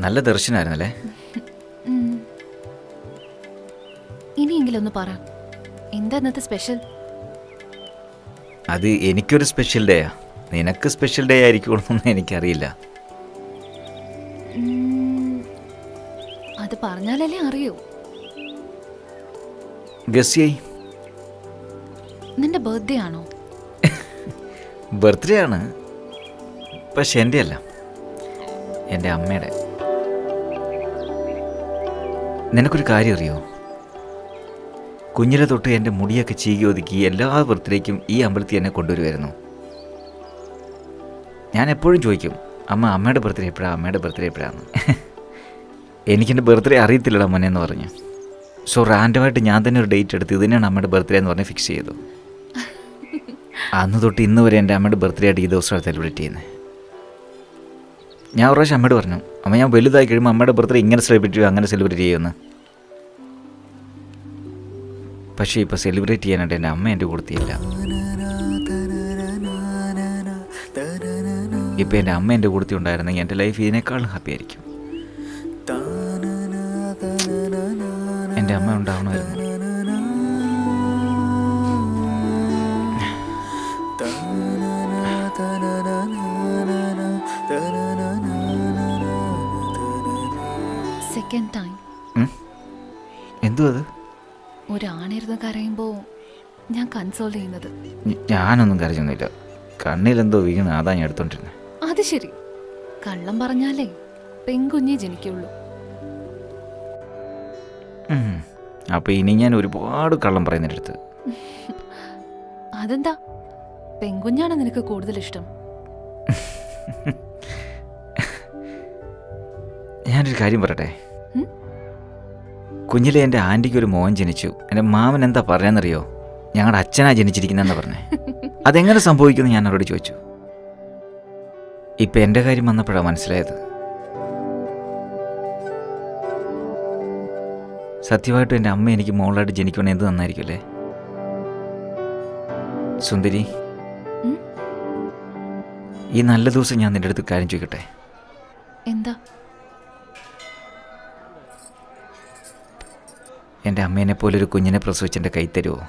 നല്ല ദർശനമായിരുന്നല്ലേ? ഇനിയെങ്കിലും ഒന്ന് പറ, എന്താ ഇന്നത്തെ സ്പെഷ്യൽ? അത് എനിക്കൊരു സ്പെഷ്യൽ ഡേയാ, നിനക്ക് സ്പെഷ്യൽ ഡേ ആയിരിക്കുമെന്നൊന്നും എനിക്കറിയില്ല. അത് പറഞ്ഞാലല്ലേ അറിയൂ. ഗസ് ചെയ്. നിന്റെ ബർത്ത്ഡേ ആണോ? ബർത്ത്ഡേ ആണ്, പക്ഷെ എൻ്റെ അല്ല, എൻ്റെ അമ്മയുടെ. നിനക്കൊരു കാര്യം അറിയോ? കുഞ്ഞിലെ തൊട്ട് എൻ്റെ മുടിയൊക്കെ ചീകി ഒതുക്കി എല്ലാ ബർത്ത്ഡേക്കും ഈ അമ്പലത്തിൽ എന്നെ കൊണ്ടുവരുമായിരുന്നു. ഞാൻ എപ്പോഴും ചോദിക്കും, അമ്മയുടെ ബർത്ത്ഡേ എപ്പോഴാണ്, അമ്മയുടെ ബർത്ത്ഡേ എപ്പോഴാന്ന്. എനിക്കെൻ്റെ ബർത്ത്ഡേ അറിയത്തില്ലടാ മോനെ എന്ന് പറഞ്ഞു. സോ റാൻഡമായിട്ട് ഞാൻ തന്നെ ഒരു ഡേറ്റ് എടുത്ത് ഇതിനാണ് അമ്മയുടെ ബർത്ത്ഡേ എന്ന് പറഞ്ഞ് ഫിക്സ് ചെയ്തു. അന്ന് തൊട്ട് ഇന്ന് വരെ എൻ്റെ അമ്മയുടെ ബർത്ത്ഡേ ആയിട്ട് ഈ ദിവസമാണ് സെലിബ്രേറ്റ് ചെയ്യുന്നത്. ഞാൻ ഒരു പ്രാവശ്യം അമ്മയോട് പറഞ്ഞു, അമ്മ ഞാൻ വലുതായി കഴിയുമ്പോൾ അമ്മയുടെ ബർത്ത്ഡേ ഇങ്ങനെ സെലിബ്രേറ്റ് ചെയ്യും, അങ്ങനെ സെലിബ്രേറ്റ് ചെയ്യുമെന്ന്. പക്ഷേ ഇപ്പോൾ സെലിബ്രേറ്റ് ചെയ്യാനായിട്ട് എൻ്റെ അമ്മ എൻ്റെ കൂടത്തിയില്ല. ഇപ്പോൾ എൻ്റെ അമ്മ എൻ്റെ കൂടത്തി ഉണ്ടായിരുന്നെങ്കിൽ എൻ്റെ ലൈഫ് ഇതിനേക്കാളും ഹാപ്പി ആയിരിക്കും. എൻ്റെ അമ്മ ഉണ്ടാവണമായിരുന്നു. Second time. എന്തോ അത്? ഒരാണിരുന്ന് കരയുമ്പോൾ ഞാൻ കൺസോൾ ചെയ്യുന്നത്. ഞാനൊന്നും കരഞ്ഞൊന്നുമില്ല, കണ്ണിലെന്തോ വീണ്, അതാ ഞാൻ എടുത്തോണ്ടിരുന്നത്. അത് ശരി, കള്ളം പറഞ്ഞാലേ പെൺകുഞ്ഞേ ജനിക്കുള്ളൂ. അപ്പോൾ ഇനി ഞാൻ ഒരുപാട് കള്ളം പറയുന്നതിൻ്റെ അടുത്ത്. അതെന്താ, പെൺകുഞ്ഞാണ് നിനക്ക് കൂടുതൽ ഇഷ്ടം? ഞാനൊരു കാര്യം പറയട്ടെ. കുഞ്ഞിലെ എൻ്റെ ആൻറ്റിക്ക് ഒരു മോൻ ജനിച്ചു. എൻ്റെ മാമൻ എന്താ പറയാന്നറിയോ? ഞങ്ങളുടെ അച്ഛനാ ജനിച്ചിരിക്കുന്നതെന്ന് പറഞ്ഞേ. അതെങ്ങനെ സംഭവിക്കുമെന്ന് ഞാൻ അവരോട് ചോദിച്ചു. ഇപ്പം എൻ്റെ കാര്യം വന്നപ്പോഴാണ് മനസ്സിലായത്. സത്യമായിട്ടും എൻ്റെ അമ്മ എനിക്ക് മോളായിട്ട് ജനിക്കണം, എന്ത് നന്നായിരിക്കും അല്ലേ സുന്ദരി? ഈ നല്ല ദിവസം ഞാൻ നിൻ്റെ അടുത്ത് കാര്യം ചോദിക്കട്ടെ? എന്താ? എൻ്റെ അമ്മേനെ പോലെ ഒരു കുഞ്ഞിനെ പ്രസവിച്ച് എൻ്റെ കൈ തരുമോ?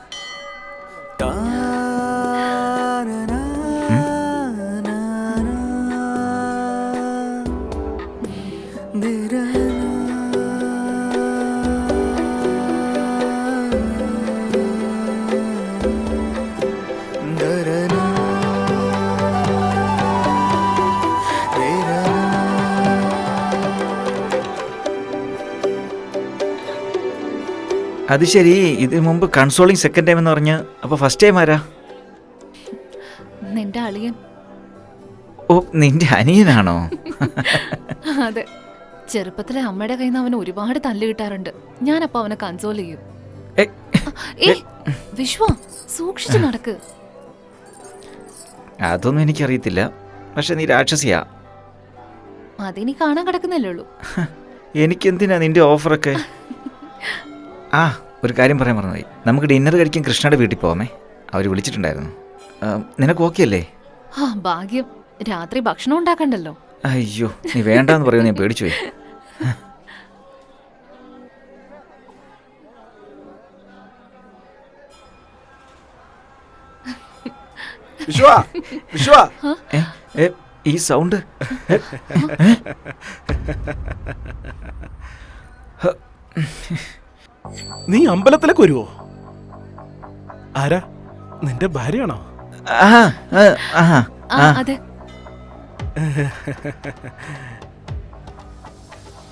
അത് ശരി, ഇതിന് മുമ്പ് കൺസോളിങ് സെക്കൻഡ് ടൈം എന്ന് പറഞ്ഞ്, അപ്പോൾ ഫസ്റ്റ് ടൈം ആരാ? നിന്റെ അളിയൻ. ഓ, നിന്റെ അനിയനാണോ? അതെ, ചെറുപ്പത്തിലെ അമ്മയുടെ കയ്യിൽ നിന്ന് അവന് ഒരുപാട് തല്ല് കിട്ടാറുണ്ട്. ഞാനപ്പോ അവനെ കൺസോൾ ചെയ്യും. വിശ്വ, സൂക്ഷിച്ചു നടക്ക്. അതൊന്നും എനിക്കറിയത്തില്ല, പക്ഷെ നീ രാക്ഷസിയാ. അതിനി കാണാൻ കിടക്കുന്നില്ലേ ഉള്ളൂ. എനിക്കെന്തിനാ നിന്റെ ഓഫറൊക്കെ? ആ, ഒരു കാര്യം പറയാൻ മറന്നുപോയി. നമുക്ക് ഡിന്നർ കഴിക്കാൻ കൃഷ്ണയുടെ വീട്ടിൽ പോവാമേ, അവർ വിളിച്ചിട്ടുണ്ടായിരുന്നു. നിനക്ക് ഓക്കെ അല്ലേ? ആ, ഭാഗ്യം. രാത്രി ഭക്ഷണം ഉണ്ടാക്കണ്ടല്ലോ. അയ്യോ, നീ വേണ്ടാന്ന് പറയുമോ? ഞാൻ പേടിച്ചു പോയി. ഈ സൗണ്ട് നീ അമ്പലത്തിലേക്ക് വരുവോ? ആരാ, നിന്റെ ഭാര്യയാണോ? അതെ.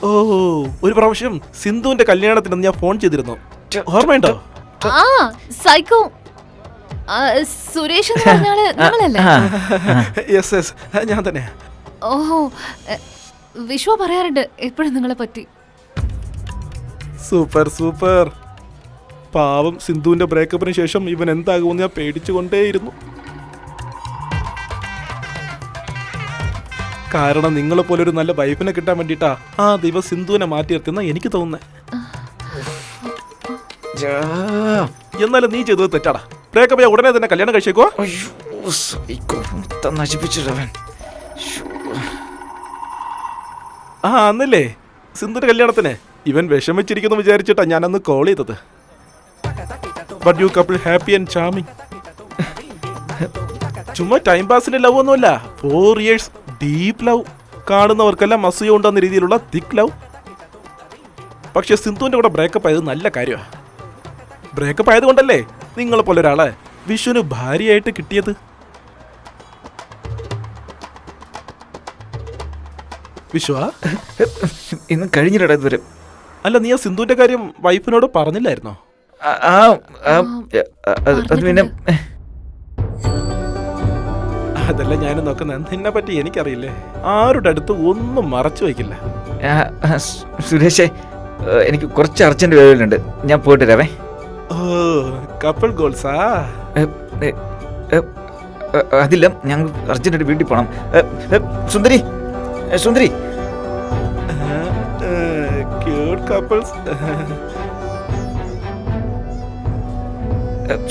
ഓ, ഒരു പ്രാവശ്യം സിന്ധുവിന്റെ കല്യാണത്തിന് ഞാൻ ഫോൺ ചെയ്തിരുന്നു, ഓർമ്മയുണ്ടോ? ആ, സൈക്കോ സുരേഷ് എന്ന് പറഞ്ഞാല് നിങ്ങളല്ലേ? യെസ് യെസ്, ഞാൻ തന്നെ. ഓഹോ, വിശ്വ പറയാറുണ്ട് എപ്പോഴും നിങ്ങളെ പറ്റി. Super super. പാവം സിന്ധുവിന്റെ ബ്രേക്കപ്പിന് ശേഷം ഇവൻ എന്താകുമെന്ന് ഞാൻ പേടിച്ചുകൊണ്ടേയിരുന്നു. കാരണം നിങ്ങളെ പോലെ ഒരു നല്ല വൈഫിനെ കിട്ടാൻ വേണ്ടിട്ടാ ആ ദൈവം സിന്ധുവിനെ മാറ്റി നിർത്തുന്ന എനിക്ക് തോന്നുന്നത്. എന്നാലും നീ ചെയ്തത് തെറ്റാടാ. ബ്രേക്കപ്പ് ഉടനെ തന്നെ കല്യാണം കഴിച്ചേക്കോ. ആ അന്നല്ലേ സിന്ധുവിന്റെ കല്യാണത്തിന് ഇവൻ വിഷമിച്ചിരിക്കുന്നു വിചാരിച്ചിട്ടാ ഞാനന്ന് കോൾ ചെയ്തത്. But you couple happy and charming. ചുമ്മാ ടൈം പാസിന്റെ ലവ് ഒന്നുമല്ല, 4 years ഡീപ് ലവ്. കാണുന്നവർക്കെല്ലാം അസൂയ ഉണ്ടെന്ന രീതിയിലുള്ള തിക് ലവ്. പക്ഷെ സിന്ധുവിന്റെ കൂടെ ബ്രേക്കപ്പ് ആയത് നല്ല കാര്യമാണ്. ബ്രേക്കപ്പ് ആയതുകൊണ്ടല്ലേ നിങ്ങളെ പോലെ ഒരാളെ വിഷുവിന് ഭാര്യയായിട്ട് കിട്ടിയത്. വിശ്വ ഇന്ന് കഴിഞ്ഞില്ലടാ ഇതുവരെ. അല്ല, നീ ആ സിന്ധുവിന്റെ കാര്യം വൈഫിനോട് പറഞ്ഞില്ലായിരുന്നോ? അത് പിന്നെ അതല്ല ഞാൻ നോക്കുന്നത്, നിന്നെ പറ്റി എനിക്കറിയില്ലേ. ആരുടെ അടുത്ത് ഒന്നും മറച്ചു വയ്ക്കില്ല. സുരേഷേ, എനിക്ക് കുറച്ച് അർജന്റ് വേലുണ്ട്, ഞാൻ പോയിട്ട് വരാവേ. ഓ, കപ്പിൾ ഗോൾസാ? അതില്ല, ഞങ്ങൾ അർജന്റായിട്ട് വീട്ടിൽ പോകണം. സുന്ദരി സുന്ദരി ക്യൂട്ട് കപ്പിൾസ്.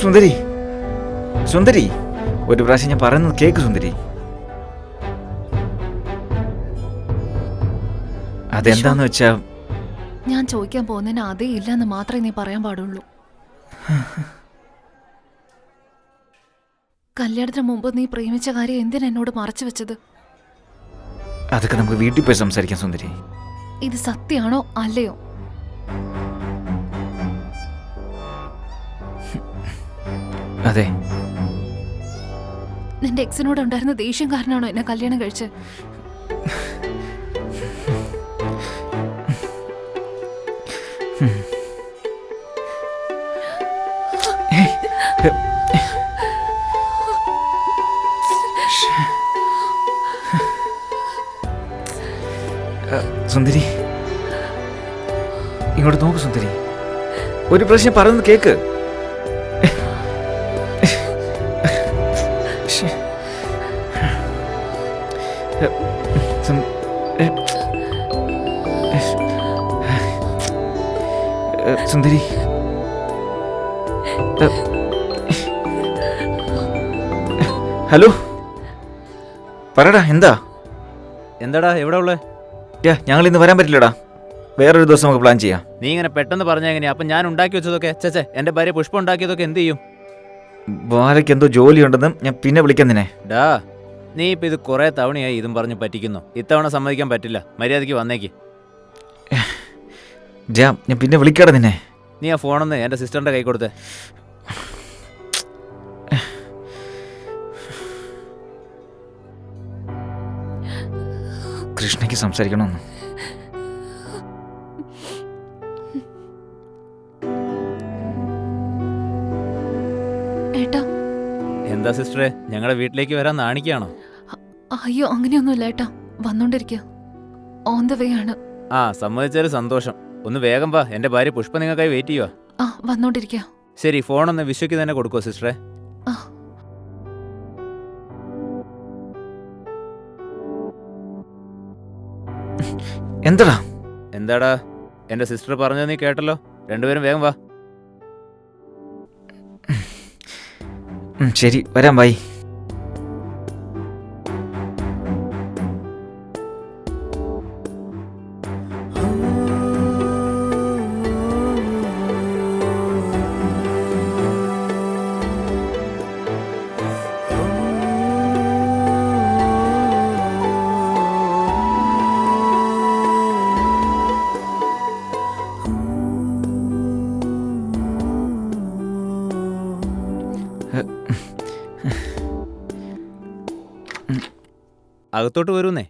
സുന്ദരി സുന്ദരി, ഒരു പ്രാവശ്യം ഞാൻ പറയുന്നത് കേക്ക് സുന്ദരി. അതെന്താന്ന് വെച്ചാ, ഞാൻ ചോദിക്കാൻ പോകുന്നതിന് അതേ ഇല്ലെന്ന് മാത്രമേ നീ പറയാൻ പാടുള്ളൂ. കല്യാണത്തിന് മുമ്പ് നീ പ്രേമിച്ച കാര്യം എന്തിനാ എന്നോട് മറച്ചു വെച്ചത്? അതൊക്കെ നമുക്ക് വീട്ടിൽ പോയി സംസാരിക്കാം സുന്ദരി. ഇത് സത്യമാണോ അല്ലയോ? അതെ. നിന്റെ എക്സിനോട് ഉണ്ടായിരുന്ന ദേഷ്യം കാരണമാണോ എന്നെ കല്യാണം കഴിച്ച്? സുന്ദരി ഇങ്ങോട്ട് നോക്ക് സുന്ദരി, ഒരു പ്രാവശ്യം പറയുന്നത് കേക്ക്. സുന്ദരി ഹലോ, പറടാ. എന്താടാ എവിടെ ഉള്ളേ? ഞങ്ങൾ ഇന്ന് വരാൻ പറ്റില്ലടാ, വേറൊരു ദിവസം നമുക്ക് പ്ലാൻ ചെയ്യാം. നീ ഇങ്ങനെ പെട്ടെന്ന് പറഞ്ഞ എങ്ങനെയാ? അപ്പം ഞാൻ ഉണ്ടാക്കി വെച്ചതൊക്കെ, ചേച്ചേ എന്റെ ഭാര്യ പുഷ്പം ഉണ്ടാക്കിയതൊക്കെ എന്ത് ചെയ്യും? ബാലയ്ക്ക് എന്തോ ജോലി ഉണ്ടെന്നും ഞാൻ പിന്നെ വിളിക്കാം നിന്നെ. ഡാ, നീ ഇപ്പം ഇത് കുറേ തവണയായി ഇതും പറഞ്ഞ് പറ്റിക്കുന്നു. ഇത്തവണ സമ്മതിക്കാൻ പറ്റില്ല, മര്യാദയ്ക്ക് വന്നേക്ക്. ഞാൻ പിന്നെ വിളിക്കാടാ നിന്നെ. നീ ആ ഫോണൊന്ന് എൻ്റെ സിസ്റ്ററിൻ്റെ കൈ കൊടുത്തേ. കൃഷ്ണയ്ക്ക് സംസാരിക്കണമെന്ന്. ഏട്ടാ. എന്താ സിസ്റ്ററെ, ഞങ്ങളുടെ വീട്ടിലേക്ക് വരാൻ നാണിക്കാണോ? അയ്യോ, അങ്ങനെയൊന്നുമില്ല ഏട്ടാ, വന്നോണ്ടിരിക്കുക. ഓൺ ദ വേ ആണ്. ആ, സമ്മതിച്ചാലും സന്തോഷം. ഒന്ന് വേഗം വാ, എൻ്റെ ഭാര്യ പുഷ്പ നിങ്ങൾക്കായി വെയിറ്റ് ചെയ്യുക. ആ, വന്നോണ്ടിരിക്കുക. ശരി, ഫോണൊന്ന് വിശ്വയ്ക്ക് തന്നെ കൊടുക്കുമോ സിസ്റ്ററെ? ആ. എന്താടാ എൻ്റെ സിസ്റ്റർ പറഞ്ഞത് നീ കേട്ടല്ലോ. രണ്ടുപേരും വേഗം വാ. ശരി, വരാം. ബൈ. അകത്തോട്ട് വരൂന്നേ.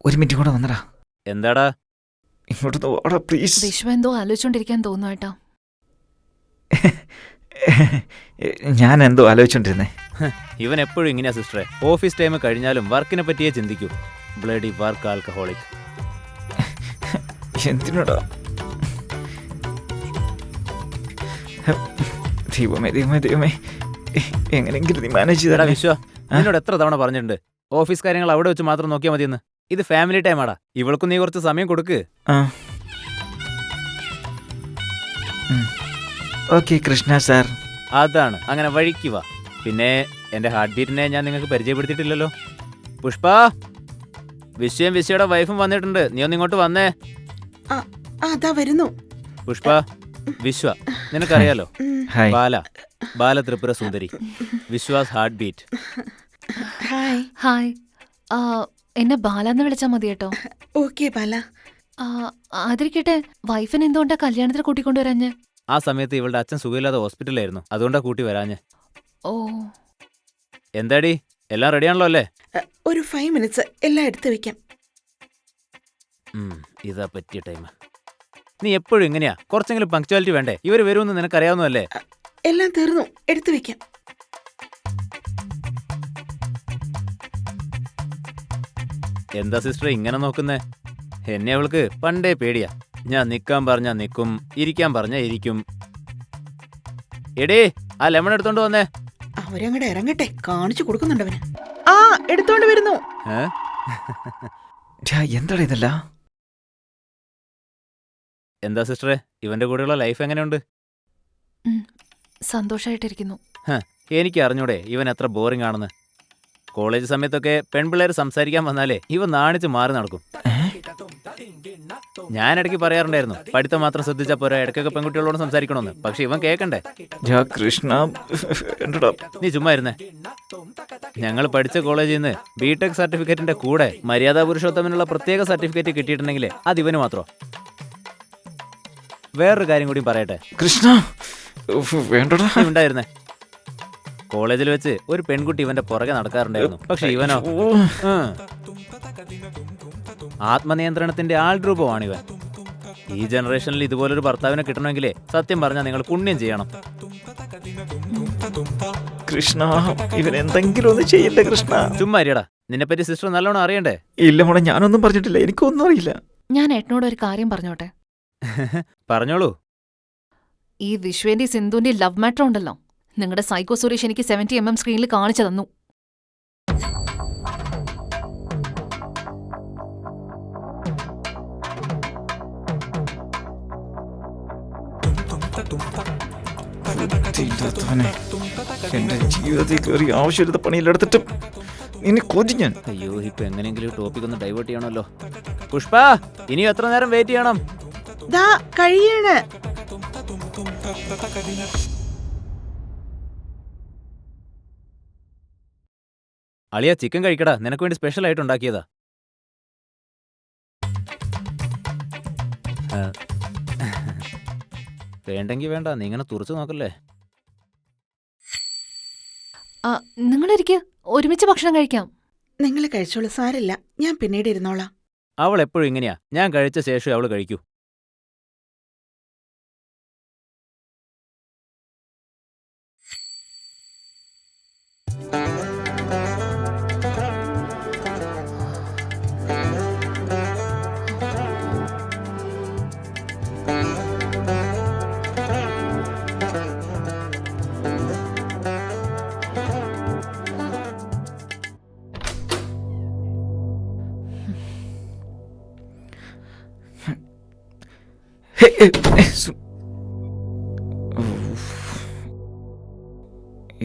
ഒരു മിനിറ്റ് കൂടെ വന്നടാ. എന്താടാ? ഇങ്ങോട്ട് പ്ലീസ്. വിശ്വ എന്തോ ആലോചിച്ചോണ്ടിരിക്കാൻ തോന്നുന്നു ഏട്ടാ. ഞാൻ എന്തോ ആലോചിച്ചോണ്ടിരുന്നേ. ഇവൻ എപ്പോഴും ഇങ്ങനെയാ സിസ്റ്ററെ, ഓഫീസ് ടൈം കഴിഞ്ഞാലും വർക്കിനെ പറ്റിയേ ചിന്തിക്കൂ. Bloody work alcoholic. എന്തിനോടാ? ദൈവമേ, എങ്ങനെയെങ്കിലും നീ മാനേജ് ചെയ്താ. വിശ്വ, എന്നോട് എത്ര തവണ പറഞ്ഞിട്ടുണ്ട് ഓഫീസ് കാര്യങ്ങൾ അവിടെ വെച്ച് മാത്രം നോക്കിയാൽ മതിയെന്ന്. ഇത് ഫാമിലി ടൈം ആടാ, ഇവൾക്കും നീ കുറച്ച് സമയം കൊടുക്ക്. Okay Krishna sir. അതാണ്, അങ്ങനെ വഴിക്ക് വാ. പിന്നെ എന്റെ ഹാർട്ട് ബീറ്റിനെ ഞാൻ നിങ്ങൾക്ക് പരിചയപ്പെടുത്തിയിട്ടില്ലല്ലോ. പുഷ്പ, വിശ്വയും വിശ്വയുടെ വൈഫും വന്നിട്ടുണ്ട്. നീ ഒന്ന് ഇങ്ങോട്ട് വന്നേ. അതാ വരുന്നു. പുഷ്പ, വിശ്വ നിനക്കറിയാലോ, hi. Bala Tripura Sundari, Vishwas heart beat. Hi. Hi. ആ, എന്നെ ബാലാന്ന് വിളിച്ചാൽ മതി കേട്ടോ. ഓക്കെ ബാല. ആ, അതിരിക്കട്ടെ, വൈഫിന് എന്തുകൊണ്ടാ കല്യാണത്തിന് കൂട്ടിക്കൊണ്ടുവരാഞ്ഞ്? ആ സമയത്ത് ഇവളുടെ അച്ഛൻ സുഖമില്ലാതെ ഹോസ്പിറ്റലായിരുന്നു, അതുകൊണ്ടാ കൂട്ടി വരാഞ്ഞ്. ഓ, എന്താടി, എല്ലാം റെഡിയാണല്ലോ അല്ലേ? ഒരു 5 മിനിറ്റ്സ് എല്ലാം എടുത്തു വെക്കാം. ഇതാ പറ്റിയ ടൈം. നീ എപ്പോഴും ഇങ്ങനെയാ, കുറച്ചെങ്കിലും പങ്ക്ച്വാലിറ്റി വേണ്ടേ? ഇവർ വരുമെന്ന് നിനക്കറിയാവുന്നതല്ലേ? എല്ലാം തീർന്നു, എടുത്തു വെക്കാം. എന്താ സിസ്റ്റർ ഇങ്ങനെ നോക്കുന്നേ? എന്നെ അവൾക്ക് പണ്ടേ പേടിയാ. ഞാൻ നിക്കാൻ പറഞ്ഞാ നിക്കും, ഇരിക്കാൻ പറഞ്ഞാ ഇരിക്കും. എടേ, ആ ലെമൺ എടുത്തോണ്ട് വന്നേ. അവരങ്ങടെ ഇറങ്ങട്ടെ, കാണിച്ചു കൊടുക്കുന്നുണ്ടവന്. ആ, എടുത്തോണ്ട് വരുന്നു. ഏ? എന്താടാ ഇതല്ല? എന്താ സിസ്റ്ററെ, ഇവന്റെ കൂടെയുള്ള ലൈഫ് എങ്ങനെയുണ്ട്? സന്തോഷായിട്ടിരിക്കുന്നു. എനിക്ക് അറിഞ്ഞൂടെ ഇവൻ എത്ര ബോറിംഗ് ആണെന്ന്. കോളേജ് സമയത്തൊക്കെ പെൺപിള്ളേർ സംസാരിക്കാൻ വന്നാലേ ഇവൻ നാണിച്ച് മാറി നടക്കും. ഞാൻ ഇടയ്ക്ക് പറയാറുണ്ടായിരുന്നു, പഠിത്തം മാത്രം ശ്രദ്ധിച്ചാ പോരാ, ഇടയ്ക്കൊക്കെ പെൺകുട്ടികളോട് സംസാരിക്കണമെന്ന്. പക്ഷെ ഇവൻ കേൾക്കണ്ടേ? കൃഷ്ണ, എന്തെടാ? നീ ചുമ്മാ ഇരുന്നേ. ഞങ്ങൾ പഠിച്ച കോളേജിൽ നിന്ന് ബിടെക് സർട്ടിഫിക്കറ്റിന്റെ കൂടെ മര്യാദാ പുരുഷോത്തമനുള്ള പ്രത്യേക സർട്ടിഫിക്കറ്റ് കിട്ടിയിട്ടുണ്ടെങ്കിൽ അത് ഇവന് മാത്രം. വേറൊരു കാര്യം കൂടി പറയട്ടെ. കൃഷ്ണ, വേണ്ടടാ. നീ ഉണ്ടായിരുന്നേ. കോളേജിൽ വെച്ച് ഒരു പെൺകുട്ടി ഇവന്റെ പുറകെ നടക്കാറുണ്ടായിരുന്നു. പക്ഷെ ഇവനോ ആത്മനിയന്ത്രണത്തിന്റെ ആൾരൂപമാണ് ഇവൻ. ഈ ജനറേഷനിൽ ഇതുപോലൊരു ഭർത്താവിനെ കിട്ടണമെങ്കിലേ സത്യം പറഞ്ഞാൽ നിങ്ങൾ പുണ്യം ചെയ്യണം. കൃഷ്ണ, ഇവൻ എന്തെങ്കിലും ഒന്ന് ചെയ്യണ്ടേ കൃഷ്ണ? ചുമ്മാ അരിയടാ, നിന്നെപ്പറ്റി സിസ്റ്റർ നല്ലോണം അറിയണ്ടേ? ഇല്ല മോളെ, ഞാനൊന്നും പറഞ്ഞിട്ടില്ല, എനിക്കൊന്നും അറിയില്ല. ഞാൻ ഏട്ടനോട് ഒരു കാര്യം പറഞ്ഞോട്ടെ? പറഞ്ഞോളൂ. ഈ വിശ്വേന്റെ സിന്ധുവിന്റെ ലവ് മാറ്റർ ഉണ്ടല്ലോ, നിങ്ങളുടെ സൈക്കോ സുരേഷ് എനിക്ക് 70mm സ്ക്രീനിൽ കാണിച്ചു തന്നു. എന്റെ ജീവിതത്തിൽ കയറി ആവശ്യമില്ലാത്ത പണിയിലെടുത്തിട്ട് ഇനി കൊതി ഞാൻ. അയ്യോ, ഇപ്പൊ എങ്ങനെയെങ്കിലും ടോപ്പിക് ഒന്ന് ഡൈവേർട്ട് ചെയ്യണമല്ലോ. പുഷ്പ, ഇനി എത്ര നേരം വെയിറ്റ് ചെയ്യണം? ദാ കഴിയാണ്. അളിയ, ചിക്കൻ കഴിക്കടാ, നിനക്ക് വേണ്ടി സ്പെഷ്യൽ ആയിട്ട് ഉണ്ടാക്കിയതാ. വേണ്ടെങ്കി വേണ്ട, നീ ഇങ്ങനെ തുറച്ചു നോക്കല്ലേ. നിങ്ങളിരിക്കുക, ഒരുമിച്ച് ഭക്ഷണം കഴിക്കാം. നിങ്ങൾ കഴിച്ചോളൂ, സാരില്ല, ഞാൻ പിന്നീട് ഇരുന്നോളാം. അവൾ എപ്പോഴും ഇങ്ങനെയാ, ഞാൻ കഴിച്ച ശേഷം അവൾ കഴിക്കൂ.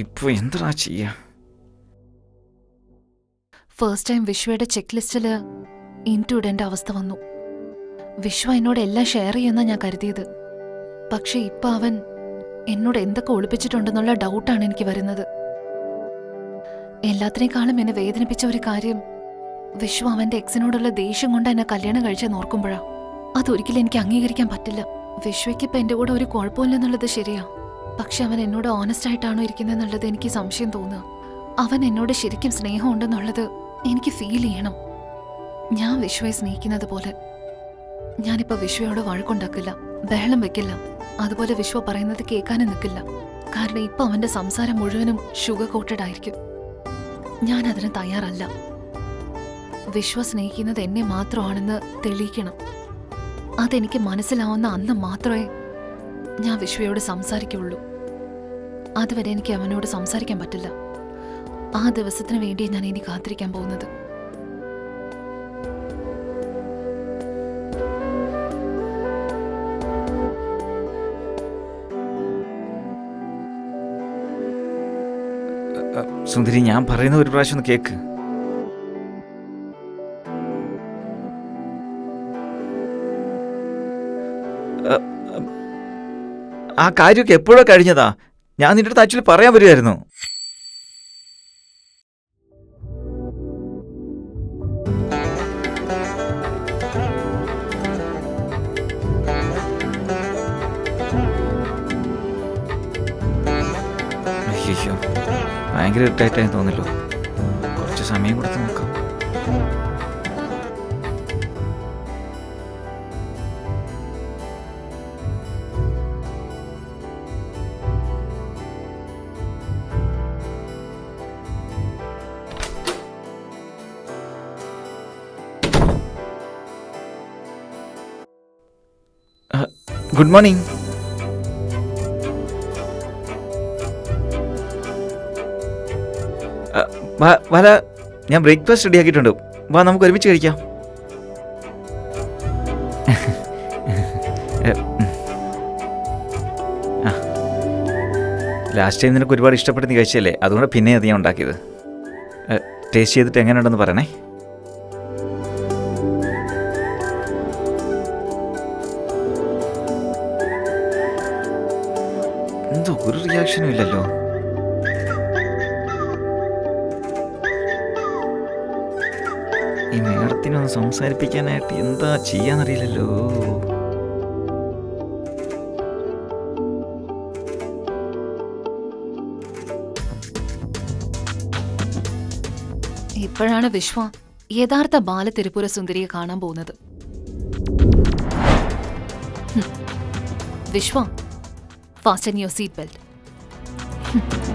ഇപ്പൊ എന്താ ചെയ്യാ? ഫസ്റ്റ് ടൈം വിശ്വയുടെ ചെക്ക് ലിസ്റ്റില് ഇൻടു ഇടേണ്ട അവസ്ഥ വന്നു. വിശ്വ എന്നോട് എല്ലാം ഷെയർ ചെയ്യുന്ന ഞാൻ കരുതിയത്. പക്ഷെ ഇപ്പൊ അവൻ എന്നോട് എന്തൊക്കെ ഒളിപ്പിച്ചിട്ടുണ്ടെന്നുള്ള ഡൗട്ടാണ് എനിക്ക് വരുന്നത്. എല്ലാത്തിനേക്കാളും എന്നെ വേദനിപ്പിച്ച ഒരു കാര്യം, വിശ്വ അവന്റെ എക്സിനോടുള്ള ദേഷ്യം കൊണ്ട് എന്നെ കല്യാണം കഴിച്ചെന്ന് ഓർക്കുമ്പോഴാ. അതൊരിക്കലും എനിക്ക് അംഗീകരിക്കാൻ പറ്റില്ല. വിശ്വയ്ക്ക് ഇപ്പൊ എന്റെ കൂടെ ഒരു കുഴപ്പമില്ലെന്നുള്ളത് ശരിയാ, പക്ഷെ അവൻ എന്നോട് ഓണസ്റ്റ് ആയിട്ടാണോ ഇരിക്കുന്നതെന്നുള്ളത് എനിക്ക് സംശയം തോന്നുക. അവൻ എന്നോട് ശരിക്കും സ്നേഹമുണ്ടെന്നുള്ളത് എനിക്ക് ഫീൽ ചെയ്യണം. ഞാൻ വിശ്വയെ സ്നേഹിക്കുന്നത് പോലെ. ഞാനിപ്പോ വിശ്വയോട് വഴക്കുണ്ടാക്കില്ല, ബഹളം വെക്കില്ല, അതുപോലെ വിശ്വ പറയുന്നത് കേൾക്കാനും നിൽക്കില്ല. കാരണം ഇപ്പൊ അവന്റെ സംസാരം മുഴുവനും ഷുഗർ കോട്ടഡ് ആയിരിക്കും. ഞാൻ അതിന് തയ്യാറല്ല. വിശ്വ സ്നേഹിക്കുന്നത് എന്നെ മാത്രമാണെന്ന് തെളിയിക്കണം. അതെനിക്ക് മനസ്സിലാവുന്ന അന്ന് മാത്രമേ ഞാൻ വിശ്വയോട് സംസാരിക്കുള്ളൂ. അതുവരെ എനിക്ക് അവനോട് സംസാരിക്കാൻ പറ്റില്ല. ആ ദിവസത്തിന് വേണ്ടി ഞാൻ ഇനി കാത്തിരിക്കാൻ പോകുന്നത്. സുന്ദരി, ഞാൻ പറയുന്ന ഒരു പ്രാവശ്യം ഒന്ന് കേക്ക്. ആ കാര്യമൊക്കെ എപ്പോഴോ കഴിഞ്ഞതാ. ഞാൻ നിന്റെ അടുത്ത് ആക്ച്വലി പറയാൻ വരുമായിരുന്നു. അയ്യോ, ഭയങ്കര ഇറിറ്റേറ്റായി തോന്നല്ലോ. കുറച്ച് സമയം കൊടുത്ത് നോക്കാം. Good morning. വല, ഞാൻ ബ്രേക്ക്ഫാസ്റ്റ് റെഡിയാക്കിയിട്ടുണ്ട്. വാ, നമുക്ക് ഒരുമിച്ച് കഴിക്കാം. ലാസ്റ്റ് ടൈം നിനക്ക് ഒരുപാട് ഇഷ്ടപ്പെട്ട് നീ കഴിച്ചല്ലേ, അതുകൊണ്ട് പിന്നെ അത് ഞാൻ ഉണ്ടാക്കിയത്. ടേസ്റ്റ് ചെയ്തിട്ട് എങ്ങനെയുണ്ടെന്ന് പറയണേ. എന്തോ ഒരു റിയാക്ഷനും ഇല്ലല്ലോ. ഈ മേഡത്തിനൊന്ന് സംസാരിപ്പിക്കാനായിട്ട് എന്താ ചെയ്യാന്നറിയില്ലല്ലോ. ഇപ്പോഴാണ് വിശ്വ യഥാർത്ഥ ബാലതിരുപുര സുന്ദരിയെ കാണാൻ പോകുന്നത്. വിശ്വ, fasten your seat belt. Thank you.